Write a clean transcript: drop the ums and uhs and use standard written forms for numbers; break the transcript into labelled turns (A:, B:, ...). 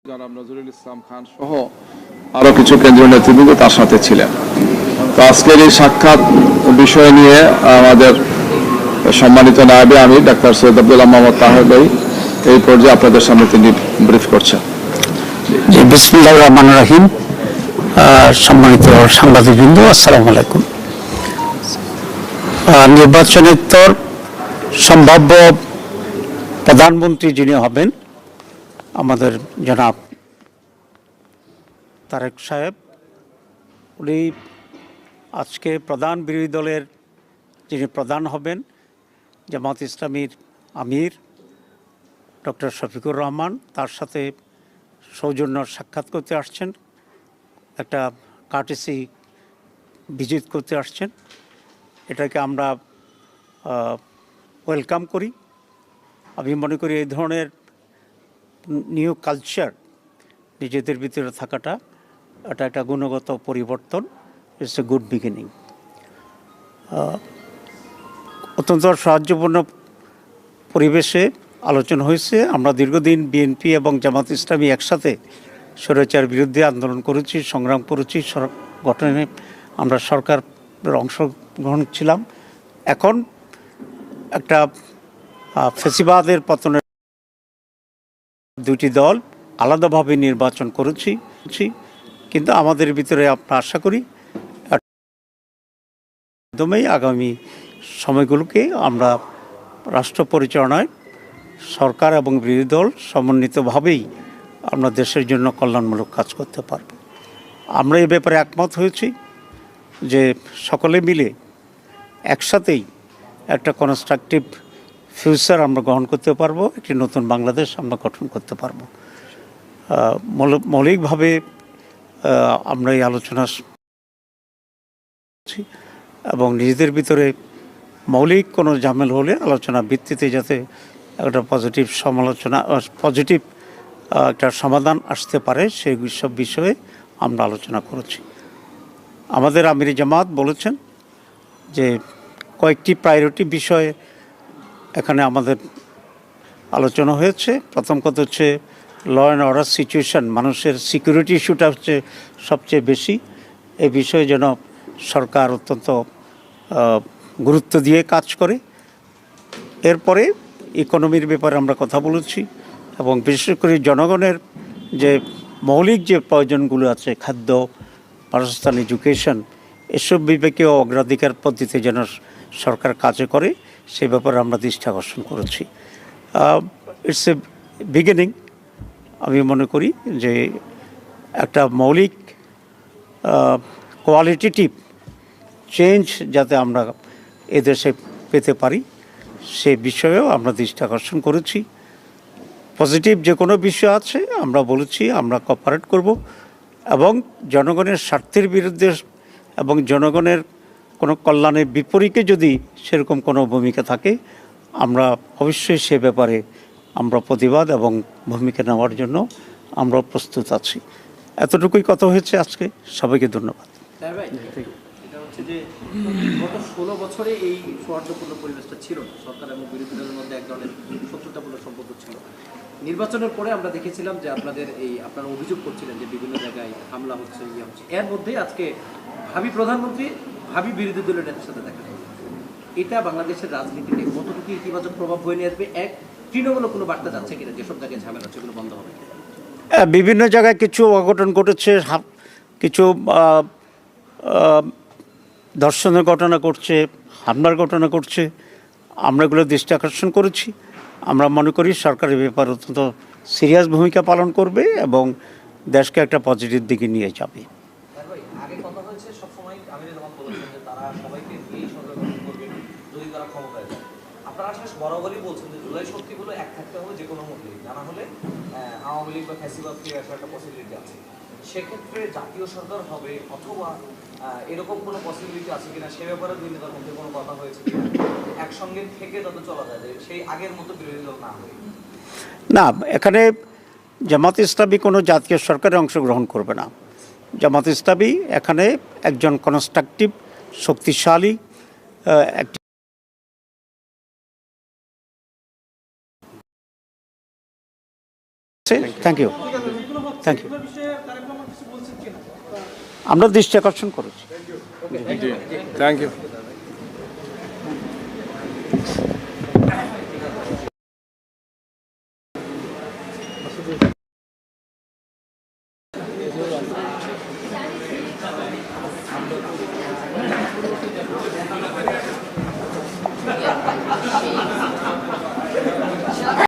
A: জনাব নজরুল ইসলাম খান সহ আরো কিছু কেন্দ্রীয় নেতৃবৃন্দ তার সাথে ছিলেন। তো আজকের এই সাক্ষাৎ বিষয় নিয়ে আমাদের সম্মানিত নায়েবে আমির ডাক্তার সৈয়দ আব্দুল্লাহ মোহাম্মদ তাহের ভাই এই পর্যায়ে আপনাদের সামনে তিনি ব্রিফ করছেন।
B: জি, বিসমিল্লাহির রহমানির রহিম। সম্মানিত সাংবাদিকবৃন্দ, আসসালামু আলাইকুম। নির্বাচনোত্তর সম্ভাব্য প্রধানমন্ত্রী যিনি হবেন আমাদের জনাব তারেক সাহেব, উনি আজকে প্রধান বিরোধী দলের যিনি প্রধান হবেন জামাত ইসলামীর আমির ডক্টর শফিকুর রহমান, তার সাথে সৌজন্য সাক্ষাৎ করতে আসছেন, একটা কার্টেসি ভিজিট করতে আসছেন। এটাকে আমরা ওয়েলকাম করি। আমি মনে করি এই ধরনের নিউ কালচার নিজেদের ভিতরে থাকাটা এটা একটা গুণগত পরিবর্তন। It's a good beginning. অত্যন্ত সাহায্যপূর্ণ পরিবেশে আলোচনা হয়েছে। আমরা দীর্ঘদিন বিএনপি এবং জামাত ইসলামী একসাথে স্বৈরাচার বিরুদ্ধে আন্দোলন করেছি, সংগ্রাম করেছি, গঠনে আমরা সরকারের অংশগ্রহণ ছিলাম। এখন একটা ফ্যাসিবাদের পতনের দুটি দল আলাদাভাবে নির্বাচন করেছি, কিন্তু আমাদের ভিতরে আমরা আশা করি একদমই আগামী সময়গুলোকে আমরা রাষ্ট্র পরিচালনায় সরকার এবং বিরোধী দল সমন্বিতভাবেই আমরা দেশের জন্য কল্যাণমূলক কাজ করতে পারব। আমরা এই ব্যাপারে একমত হয়েছি যে সকলে মিলে একসাথেই একটা কনস্ট্রাকটিভ ফিউচার আমরা গ্রহণ করতে পারবো, একটি নতুন বাংলাদেশ আমরা গঠন করতে পারবো। মৌলিকভাবে আমরা এই আলোচনা এবং নিজেদের ভিতরে মৌলিক কোনো ঝামেলা হলে আলোচনা ভিত্তিতে যাতে একটা পজিটিভ একটা সমাধান আসতে পারে সেই সব বিষয়ে আমরা আলোচনা করেছি। আমাদের আমির জামাত বলেছেন যে কয়েকটি প্রায়োরিটি বিষয়ে এখানে আমাদের আলোচনা হয়েছে। প্রথম কথা হচ্ছে ল অ্যান্ড অর্ডার সিচুয়েশন, মানুষের সিকিউরিটি ইস্যুটা হচ্ছে সবচেয়ে বেশি। এই বিষয়ে যেন সরকার অত্যন্ত গুরুত্ব দিয়ে কাজ করে। এরপরে ইকোনমির ব্যাপারে আমরা কথা বলেছি এবং বিশেষ করে জনগণের যে মৌলিক যে প্রয়োজনগুলো আছে, খাদ্য, বাসস্থান, এডুকেশন, এসব বিবেকেও অগ্রাধিকার পদ্ধতিতে যেন সরকার কাজে করে সে ব্যাপারে আমরা দৃষ্টি আকর্ষণ করেছি। It's a beginning. আমি মনে করি যে একটা মৌলিক কোয়ালিটেটিভ চেঞ্জ যাতে আমরা এদেশে পেতে পারি সে বিষয়েও আমরা দৃষ্টি আকর্ষণ করেছি। পজিটিভ যে কোনো বিষয় আছে আমরা বলেছি আমরা কোঅপারেট করব এবং জনগণের স্বার্থের বিরুদ্ধে এবং জনগণের কোনো কল্যাণের বিপরীতে যদি সেরকম কোনো ভূমিকা থাকে আমরা অবশ্যই সে ব্যাপারে আমরা প্রতিবাদ এবং ভূমিকা নেওয়ার জন্য আমরা প্রস্তুত আছি। এতটুকুই কথা হয়েছে আজকে। সবাইকে ধন্যবাদ।
C: যে গত 16 বছরে এই সৌহার্দ্যপূর্ণ পরিবেশটা ছিল না, সরকার এবং বিরোধী দলের মধ্যে এক ধরনের শত্রুতাপূর্ণ সম্পর্ক ছিল। নির্বাচনের পরে আমরা দেখেছিলাম যে আপনারা অভিযোগ করছিলেন যে বিভিন্ন জায়গায় হামলা হচ্ছে, ইয়ে হচ্ছে। এর মধ্যে আজকে ভাবি প্রধানমন্ত্রী ভাবি বিরোধী দলের নেতার সাথে দেখা যায়। এটা বাংলাদেশের রাজনীতিতে কতটুকু ইতিবাচক প্রভাব বয়ে নিয়ে আসবে? তৃণমূল কোনো বার্তা যাচ্ছে কিনা যেসব জায়গায় ঝামেলা হচ্ছে এগুলো বন্ধ হবে?
B: বিভিন্ন জায়গায় কিছু অঘটন ঘটেছে, কিছু ধর্ষণের ঘটনা ঘটছে, হামলার ঘটনা ঘটছে। আমরা এগুলো দৃষ্টি আকর্ষণ করেছি। আমরা মনে করি সরকারের ব্যাপারে অত্যন্ত সিরিয়াস ভূমিকা পালন করবে এবং দেশকে একটা পজিটিভ দিকে নিয়ে যাবে।
D: আগে কথা হয়েছে সবসময় আমির জামাত বলেছেন যে তারা সবাইকে নিয়ে সরকার গঠন করবে যদি তারা ক্ষমতায় যায়। আপনারা আসলে বরাবরই বলছেন যে জুলাই শক্তিগুলো এক থাকতে হবে যে কোনো মূল্যে, জানা হলে আওয়ামী লীগ বা ফ্যাসিবাদ ফিরে আসার একটা পসিবিলিটি আছে। সেক্ষেত্রে জাতীয় সরকার হবে অথবা এরকম কোনো পসিবিলিটি আছে কিনা সে ব্যাপারে দুই নেতার মধ্যে কোনো কথা হয়েছে কিনা, একসঙ্গে থেকে যাতে চলা যায় সেই আগের মতো বিরোধী দল না হয়?
B: না, এখানে জামাত ইসলামী কোনো জাতীয় সরকারে অংশগ্রহণ করবে না। জামাত ইসলামী এখানে একজন কনস্ট্রাকটিভ শক্তিশালী একটি থ্যাংক ইউ। Thank you. আমরা দৃষ্টি আকর্ষণ করেছি।
A: Thank you.